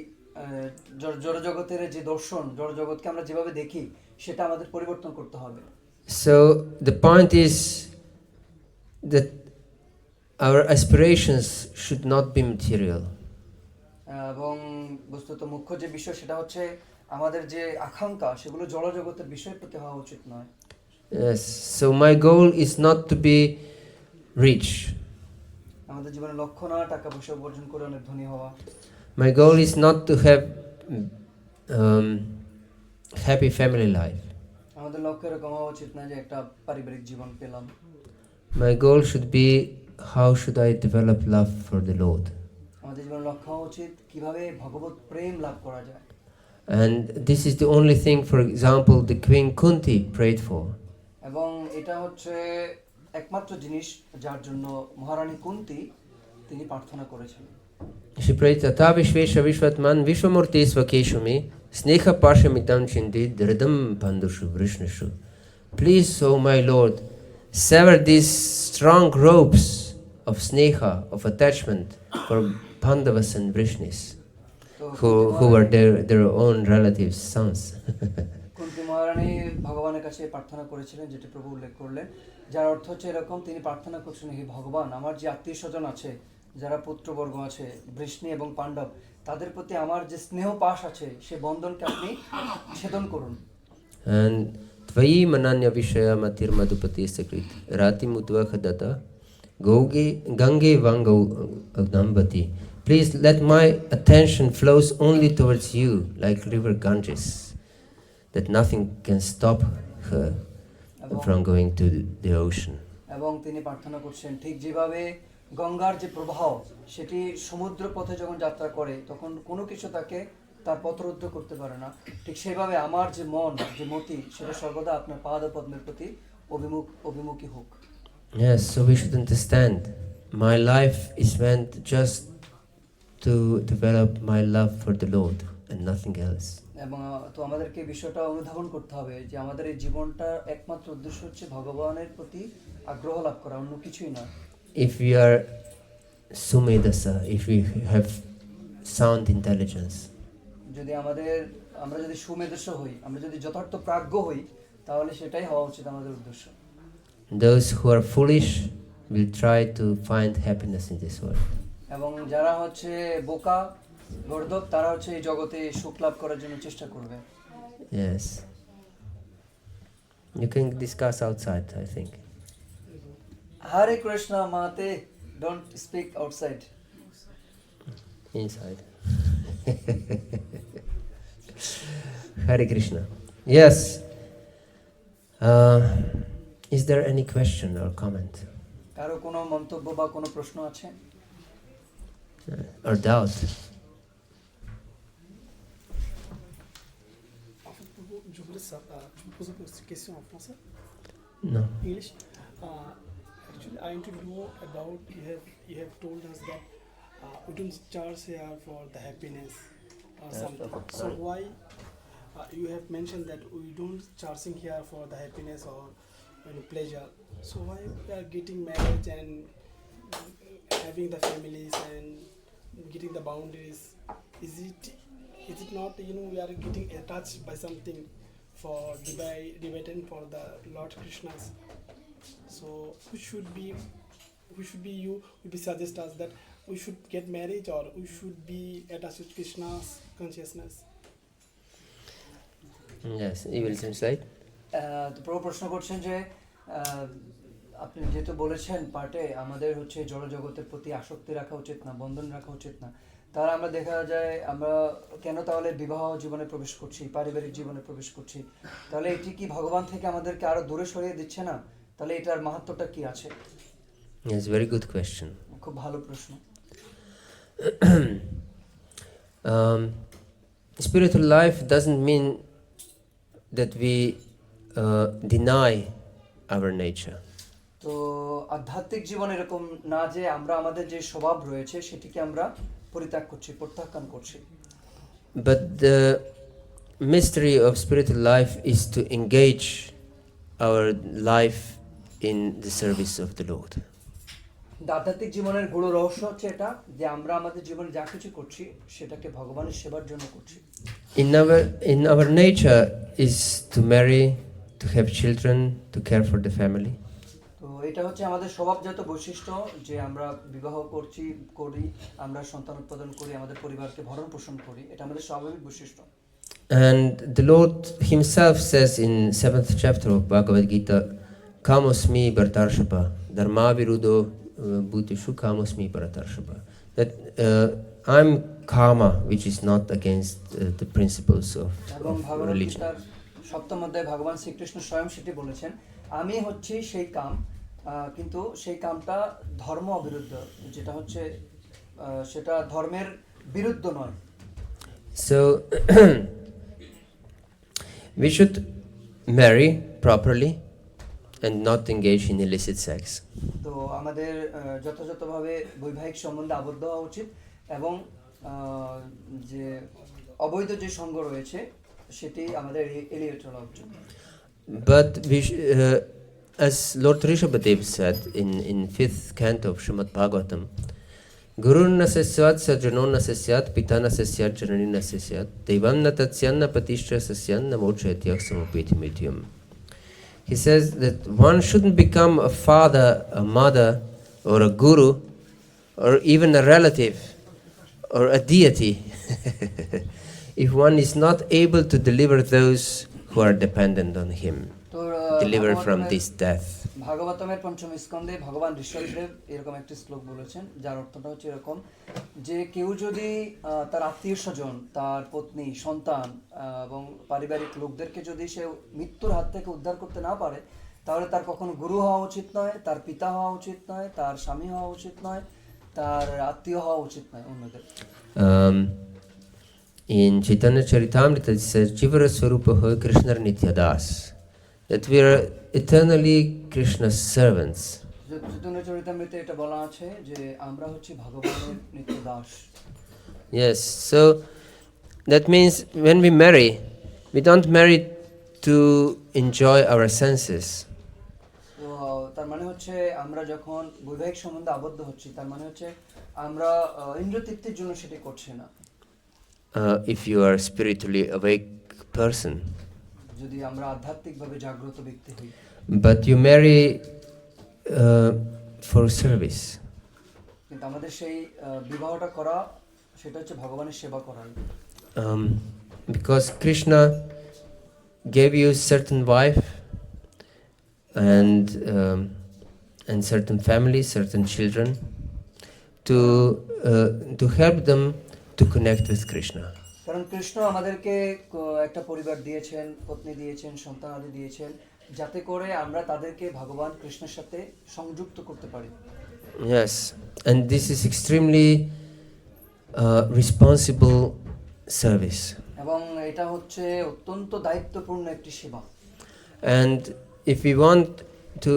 জড়জগতের যে দর্শন, জড়জগৎকে আমরা যেভাবে দেখি সেটা আমাদের পরিবর্তন করতে হবে। So the point is that our aspirations should not be material. এবং বস্তুত মুখ্য যে বিষয় সেটা হচ্ছে আমাদের যে আকাঙ্ক্ষা সেগুলো জড়জগতের বিষয়ের প্রতি হওয়া উচিত নয়। Yes, so my goal is not to be rich. আমাদের জীবনের লক্ষ্য না টাকা পয়সা উপার্জন করে অনেক ধনী হওয়া। My goal is not to have happy family life. আমাদের লক্ষ্য এরকম হওয়া উচিত না যে একটা পারিবারিক জীবন পেলাম। My goal should be how should I develop love for the Lord. আমাদের জীবনের লক্ষ্য হওয়া উচিত কিভাবে ভগবত প্রেম লাভ করা যায়। And this is the only thing, for example, the Queen Kunti prayed for. এবং এটা হচ্ছে একমাত্র জিনিস যার জন্য মহারানী কুন্তি তিনি প্রার্থনা করেছেন। She prayed Tata Vishvesha Vishvatman Vishwamurti Svakeshumi Sneha Pashamitam Chindi Dridam Pandushu Vrishnishu. Please, O my Lord, sever these strong ropes of sneha, of attachment for Pandavas and Vrishnis, who were their own relatives' sons. Kunti মহারানী ভগবানের কাছে প্রার্থনা করেছিলেন, যেটি প্রভু উল্লেখ করলেন, যার অর্থ হচ্ছে এরকম, তিনি প্রার্থনা করছেন, হে ভগবান, আমার যে আত্মীয় স্বজন আছে, যারা পুত্রবর্গ আছে, বৃষ্ণি এবং পাণ্ডব, তাদের প্রতি আমার যে স্নেহ পাশ আছে, সে বন্ধনকে আপনি ছেদন করুন। And Tvayi Mananya Vishaya Matir Madhupati Sakrit Rati Mutva Khadata Gange Vango Dambati. Please let my attention flows only towards you like river Ganges, that nothing can stop her from going to the ocean. এবং তিনি প্রার্থনা করছেন ঠিক যেভাবে গঙ্গার যে প্রবাহ সেটি সমুদ্র পথে যখন যাত্রা করে তখন কোনো কিছু তাকে তার পথরোধ করতে পারে না, ঠিক সেভাবে আমার যে মন, যে মতি, সেটা সর্বদা আপনার পাদপদ্মের প্রতি অভিমুখী হোক। Yes, so we should understand my life is meant just to develop my love for the Lord and nothing else. এবং তো আমাদেরকে বিষয়টা অনুধাবন করতে হবে যে আমাদের এই জীবনটা একমাত্র উদ্দেশ্য হচ্ছে ভগবানের প্রতি আগ্রহ লাভ করা, অন্য কিছুই নয়। If we are sumedasa, if we have sound intelligence, যদি আমরা যদি সুমেধস্য হই, আমরা যদি যথার্থ প্রাজ্ঞ হই, তাহলে সেটাই হওয়া উচিত আমাদের উদ্দেশ্য। those who are foolish will try to find happiness in this world. এবং যারা হচ্ছে বোকা গর্দভ, তারা হচ্ছে এই জগতে সুখ লাভ করার জন্য চেষ্টা করবে। Yes. You can discuss outside, I think. Hare Krishna Mate, don't speak outside. Inside. Hare Krishna. Yes. Is there any question or comment? কারো কোনো মন্তব্য বা কোনো প্রশ্ন আছে? Or doubt? Je voulais poser une question en français. No. English. Actually, I want to know about you have told us that we don't charge here for the happiness or something. So why you have mentioned that we don't charging here for the happiness or pleasure? So why we are getting marriage and having the families and getting the boundaries? Is it not, we are getting attached by something for debating for the Lord Krishna's? So we should be we should be, you would be suggest us that we should get married or we should be attached with Krishna's consciousness. Yes, you will translate. তো প্রভু প্রশ্ন করছেন যে আপনি যেহেতু বলেছেন পার্টে আমাদের হচ্ছে জড় জগতের প্রতি আসক্তি রাখা উচিত না, বন্ধন রাখা উচিত না, তাহলে আমরা দেখা যায় আমরা কেন তাহলে বিবাহ জীবনে প্রবেশ করছি, পারিবারিক জীবনে প্রবেশ করছি, তাহলে এটি কি ভগবান থেকে আমাদেরকে আরো দূরে সরিয়ে দিচ্ছে না? তাহলে এটার মাহাত্ম্যটা কি আছে? Yes, very good question. খুব ভালো প্রশ্ন। Spiritual life doesn't mean that we deny our nature. তো আধ্যাত্মিক জীবন এরকম না যে আমরা আমাদের যে স্বভাব রয়েছে সেটিকে আমরা পরিত্যাগ করছি, প্রত্যাখ্যান করছি। But the mystery of spiritual life is to engage our life in the service of the Lord. আধ্যাত্মিক জীবনের গূঢ় রহস্য হচ্ছে এটা যে আমরা আমাদের জীবনে যা কিছু করছি সেটাকে ভগবানের সেবার জন্য করছি। In our nature is to marry, to have children, to care for the family. তো এটা হচ্ছে আমাদের স্বভাবজাত বৈশিষ্ট্য যে আমরা বিবাহ করি, আমরা সন্তান উৎপাদন করি, আমাদের পরিবারকে ভরণ পোষণ করি, এটা আমাদের স্বাভাবিক বৈশিষ্ট্য। And the Lord himself says in 7th chapter of Bhagavad-gita, Kamosmi Bhartarshapa, Dharma Virudo Bhutishu Kamosmi Bhartarshapa. That I'm karma, which is not against the principles of religion. সপ্তম অধ্যায়ে ভগবান শ্রীকৃষ্ণ স্বয়ং সেটি বলেছেন, আমি হচ্ছি সেই কাম, কিন্তু সেই কামটা ধর্ম অবিরুদ্ধ, যেটা হচ্ছে সেটা ধর্মের বিরুদ্ধ নয়। So we should marry properly and not engage in illicit sex. তো আমাদের যথাযথভাবে বৈবাহিক সম্বন্ধে আবদ্ধ হওয়া উচিত এবং যে অবৈধ যে সঙ্গ রয়েছে সেটি আমাদের এড়িয়ে চলা উচিত। But as Lord Rishabhadev said in 5th canto of Srimad Bhagavatam, Guruna sasyat sajjanona sasyat pitana sasyat jananina sasyat devanna tatsyanna patishya sasyanna mochayatyah samapetimityam. He says that one shouldn't become a father, a mother, or a guru, or even a relative, or a deity, if one is not able to deliver those who are dependent on him, deliver from this death. ভাগবতমের পঞ্চম স্কন্ধে ভগবান ঋষভদেব এরকম একটি শ্লোক বলেছেন যার অর্থটা হচ্ছে এরকম যে কেউ যদি তার আত্মীয় স্বজন, তার পত্নী, সন্তান এবং পারিবারিক লোকদেরকে যদি সে মৃত্যুর হাত থেকে উদ্ধার করতে না পারে, তাহলে তার কখনো গুরু হওয়া উচিত নয়, তার পিতা হওয়া উচিত নয়, তার স্বামী হওয়া উচিত নয়, তার আত্মীয় হওয়া উচিত নয় অন্যদের। In Chaitanya Charitamrita it says Jivara Swarupa Hoy Krishna Nitya Das, that we are eternally Krishna's servants. Chaitanya চরিতামৃতে এটা বলা আছে যে আমরা হচ্ছি ভগবানের নিত্য Das. Yes, so that means when we marry, we don't marry to enjoy our senses. তো তার মানে হচ্ছে আমরা যখন বৈবাহিক সম্বন্ধে আবদ্ধ হচ্ছি তার মানে হচ্ছে আমরা ইন্দ্রিয় তৃপ্তির জন্য সেটা করছি না। If you are a spiritually awake person, যদি আমরা আধ্যাত্মিকভাবে জাগ্রত ব্যক্তি হই, but you marry for service. কিন্তু আমাদের সেই বিবাহটা করা সেটা হচ্ছে ভগবানের সেবা করা। Because Krishna gave you certain wife and certain family, certain children to help them to connect with Krishna. কারণ কৃষ্ণ আমাদেরকে একটা পরিবার দিয়েছেন, পত্নী দিয়েছেন, সন্তান আদি দিয়েছেন, যাতে করে আমরা তাদেরকে ভগবান কৃষ্ণের সাথে সংযুক্ত করতে পারি। Yes, and this is extremely responsible service. এবং এটা হচ্ছে অত্যন্ত দায়িত্বপূর্ণ একটি সেবা। And if we want to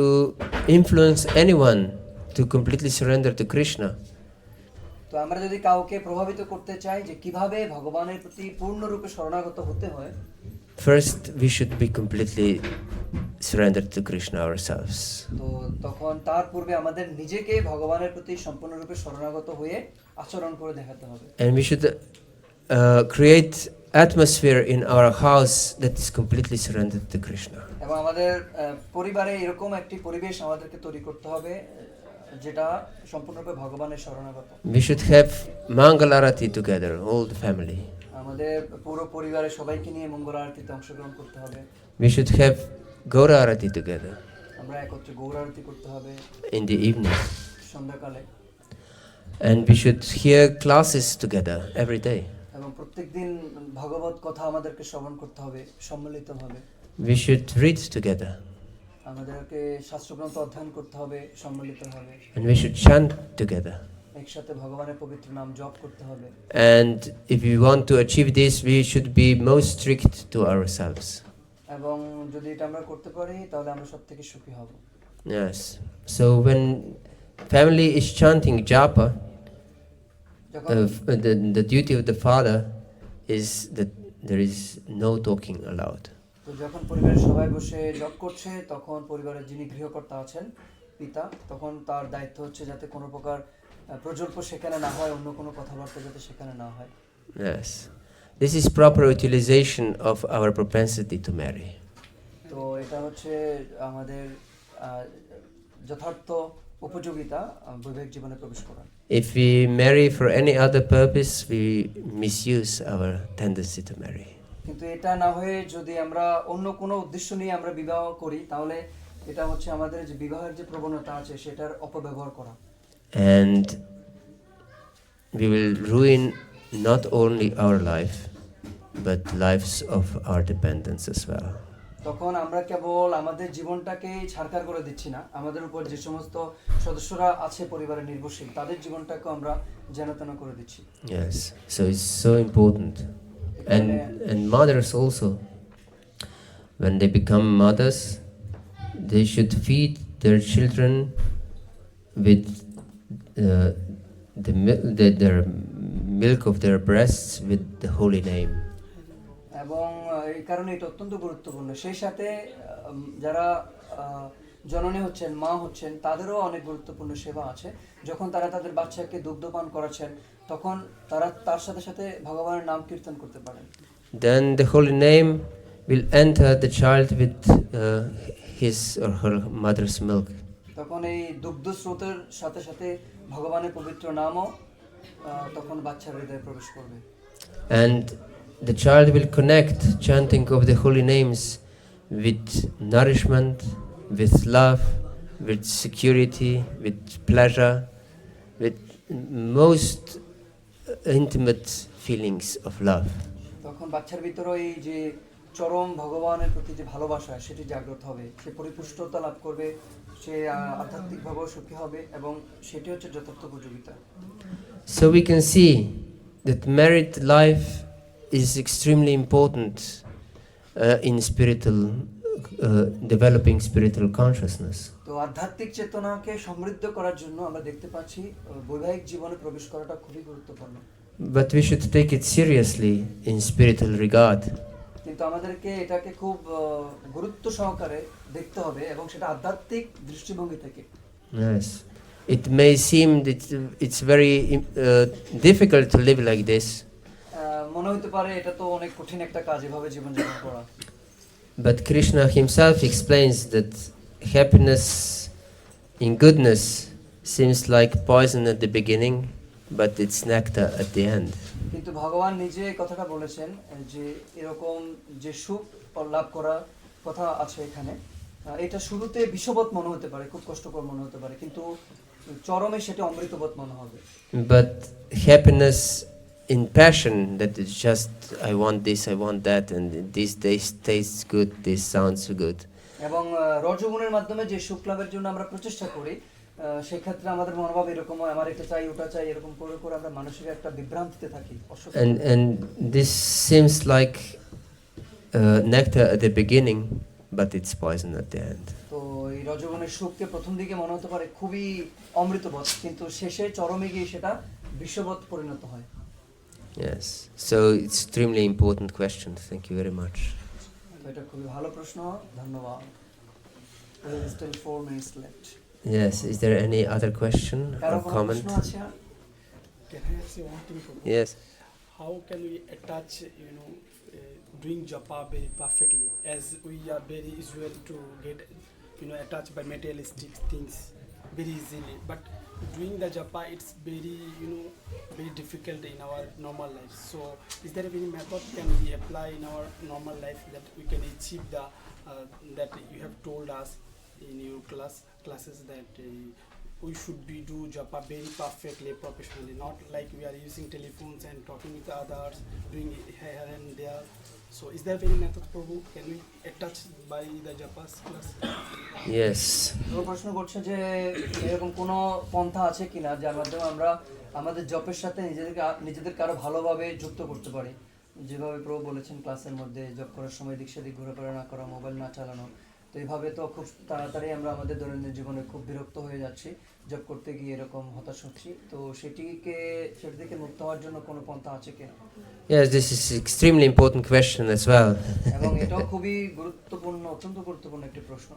influence anyone to completely surrender to Krishna, তো আমরা যদি কাউকে প্রভাবিত করতে চাই যে কিভাবে ভগবানের প্রতি পূর্ণরূপে শরণাগত হতে হয়, first we should be completely surrendered to Krishna ourselves. তো তখন তার পূর্বে আমাদের নিজেকে ভগবানের প্রতি সম্পূর্ণরূপে শরণাগত হয়ে আচরণ করে দেখাতে হবে। And we should create atmosphere in our house that is completely surrendered to Krishna. এবং আমাদের পরিবারে এরকম একটি পরিবেশ আমাদেরকে তৈরি করতে হবে যেটা সম্পূর্ণরূপে ভগবানের শরণাগত। We should have Mangal Arati together, all the family. আমাদের পুরো পরিবারের সবাইকে নিয়ে মঙ্গল আরতিতে অংশগ্রহণ করতে হবে। We should have Gaura Arati together আমরা একত্রে গৌর আরতি করতে হবে in the evening. সন্ধ্যাকালে। And we should hear classes together every day. এবং প্রত্যেকদিন ভগবত কথা আমাদেরকে শ্রবণ করতে হবে সম্মিলিতভাবে। We should read together. আমাদেরকে শাস্ত্রগ্রন্থ অধ্যয়ন করতে হবে সম্মিলিতভাবে। And we should chant together. একসাথে ভগবানের পবিত্র নাম জপ করতে হবে। And if we want to achieve this, we should be most strict to ourselves. এবং যদি এটা আমরা করতে পারি তাহলে আমরা সবথেকে সুখী হব। Yes. So when family is chanting japa, the duty of the father is that there is no talking allowed. তো যখন পরিবারের সবাই বসে জপ করছে তখন পরিবারের যিনি গৃহকর্তা আছেন পিতা তখন তার দায়িত্ব হচ্ছে যাতে কোনো প্রকার প্রজল্প সেখানে না হয়, অন্য কোনো কথাবার্তা যাতে সেখানে না হয়। Yes. This is proper utilization of our propensity to marry. তো এটা হচ্ছে আমাদের যথার্থ উপযোগিতা বৈবাহিক জীবনে প্রবেশ করা। If we marry for any other purpose, we misuse our tendency to marry. কিন্তু এটা না হয়ে যদি আমরা অন্য কোনো উদ্দেশ্য নিয়ে আমরা বিবাহ করি তাহলে এটা হচ্ছে আমাদের যে বিবাহের যে প্রবণতা আছে সেটার অপব্যবহার করা। And we will ruin not only our life, but lives of our dependents as well. তখন আমরা কেবল আমাদের জীবনটাকে ছাড়খাড় করে দিচ্ছি না, আমাদের উপর যে সমস্ত সদস্যরা আছে পরিবারের নির্ভরশীল তাদের জীবনটাকে আমরা যেনতেন করে দিচ্ছি। Yes, so it's so important. And mothers also, when they become mothers, they should feed their children with their milk of their breasts with the holy name. এবং এই কারণে এটা অত্যন্ত গুরুত্বপূর্ণ। সেই সাথে যারা জননী হচ্ছেন মা হচ্ছেন তাদেরও অনেক গুরুত্বপূর্ণ সেবা আছে। যখন তারা তাদের বাচ্চাকে দুগ্ধপান করাচ্ছেন তখন তারা তার সাথে সাথে ভগবানের নাম কীর্তন করতে পারেন। Then the holy name will enter the child with his or her mother's milk. তখন এই দুগ্ধ স্রোতের সাথে সাথে ভগবানের পবিত্র নামও তখন বাচ্চার হৃদয়ে প্রবেশ করবে। And the child will connect chanting of the holy names with nourishment, with love, with security, with pleasure, with most intimate feelings of love. তখন বাচ্চার ভিতরে এই যে চরম ভগবানের প্রতি যে ভালোবাসা সেটি জাগ্রত হবে, সে পরিপুষ্টতা লাভ করবে, সে আধ্যাত্মিকভাবেও সুখী হবে এবং সেটি হচ্ছে যথার্থ উপযোগিতা। So we can see that married life is extremely important in developing spiritual consciousness. তো আধ্যাত্মিক চেতনাকে সমৃদ্ধ করার জন্য আমরা দেখতে পাচ্ছি বৈবাহিক জীবনে প্রবেশ করাটা খুবই গুরুত্বপূর্ণ। But we should take it seriously in spiritual regard. কিন্তু আমাদেরকে এটাকে খুব গুরুত্ব সহকারে দেখতে হবে এবং সেটা আধ্যাত্মিক দৃষ্টিভঙ্গি থেকে। Yes. It may seem that it's very difficult to live like this. মনে হতে পারে এটা তো অনেক কঠিন একটা কাজ এভাবে জীবনযাপন করা। But Krishna himself explains that happiness in goodness seems like poison at the beginning, but it's nectar at the end. কিন্তু ভগবান নিজে এই কথাটা বলেছেন যে এরকম যে সুখ লাভ করা কথা আছে এখানে, এটা শুরুতে বিষবৎ মনে হতে পারে, খুব কষ্টকর মনে হতে পারে, কিন্তু চরমে সেটা অমৃতবৎ মনে হবে। But happiness in passion, that is just I want this, I want that, and this tastes good, this sounds good. এবং রজগুণের মাধ্যমে যে সুখ লাভের জন্য আমরা প্রচেষ্টা করি সেই ক্ষেত্রে আমাদের মনোভাব এরকম হয়, আমার এটা চাই ওটা চাই, এরকম করে করে আমরা মানসিক একটা বিভ্রান্তিতে থাকি। And this seems like nectar at the beginning, but it's poison at the end. তো এই রজগুণের সুখকে প্রথম দিকে মনে হতে পারে খুবই অমৃতবৎ, কিন্তু শেষে চরমে গিয়ে সেটা বিষবৎ পরিণত হয়। Yes, so it's extremely important question. Thank you very much. তো এটা খুবই ভালো প্রশ্ন, ধন্যবাদ। There is still 4 minutes left. Yes, is there any other question or comment? Can I say one thing? Yes. How can we attach, doing japa very perfectly, as we are very usual to get, attached by materialistic things? very easily, but doing the japa, it's very, very difficult in our normal life. So is there any method can we apply in our normal life that we can achieve the that you have told us in your classes that we should be do japa very perfectly, professionally, not like we are using telephones and talking with others, doing it here and there. So is there any method, Prabhu? Can we attach by the japas class? Yes. ও প্রশ্ন করছে যে এরকম কোনো পন্থা আছে কিনা যার মাধ্যমে আমরা আমাদের জপের সাথে নিজেদেরকে আরো ভালোভাবে যুক্ত করতে পারি, যেভাবে প্রভু বলেছেন ক্লাসের মধ্যে জপ করার সময় দিক সেদিক ঘোরাফেরা না করা, মোবাইল না চালানো। তো এইভাবে তো খুব তাড়াতাড়ি আমরা আমাদের দৈনন্দিন জীবনে খুব বিরক্ত হয়ে যাচ্ছি, জব করতে গিয়ে এরকম হতাশ হচ্ছি। তো সেটি থেকে মুক্ত হওয়ার জন্য কোনো পন্থা আছে কি? Yes, this is extremely important question as well. এবং এটাও খুবই গুরুত্বপূর্ণ, অত্যন্ত গুরুত্বপূর্ণ একটি প্রশ্ন।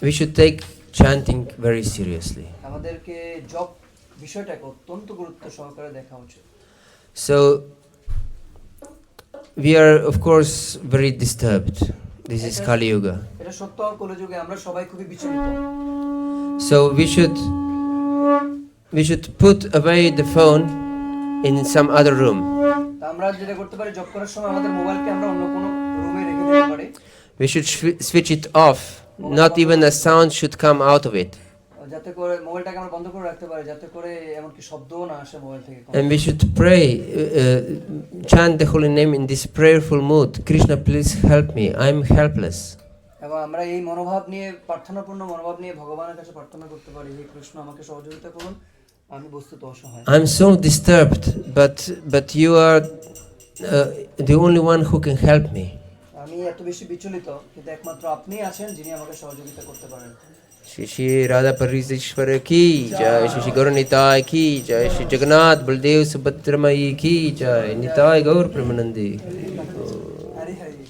We should take chanting very seriously. আমাদেরকে জব বিষয়টাকে অত্যন্ত গুরুত্ব সহকারে দেখা উচিত। So we are of course very disturbed. This is Kali Yuga. এটা সত্য, কলিযুগে আমরা সবাই খুবই বিচলিত। So we should put away the phone in some other room. আমরা যেটা করতে পারি, জব করার সময় আমাদের মোবাইলকে আমরা অন্য কোনো রুমে রেখে দিতে পারি। We should switch it off. Not even a sound should come out of it. যাতে করে মোবাইলটাকে আমরা বন্ধ করে রাখতে পারি, যাতে করে এমনকি শব্দও না আসে মোবাইল থেকে। And we should pray, chant the holy name in this prayerful mood. Krishna, please help me. I'm helpless. এবং আমরা এই মনোভাব নিয়ে, প্রার্থনাপূর্ণ মনোভাব নিয়ে ভগবানের কাছে প্রার্থনা করতে পারি, হে কৃষ্ণ আমাকে সহযোগিতা করুন, আমি বস্তুত অসহায়। I'm so disturbed, but you are the only one who can help me. আমি এত বেশি বিচলিত, কিন্তু একমাত্র আপনিই আছেন যিনি আমাকে সহযোগিতা করতে পারেন। Shri Shri Radha Pariseshwara ki jai, Shri Shri Gaur Nitai ki jai, Shri Jagannath Baldev Subhadra Mayi ki jai, Nitai Gaur Premanandi. Hari Hari Hari.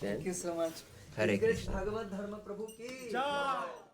Thank you so much. Hare Krishna. Bhagavad-dharma Prabhu ki jai.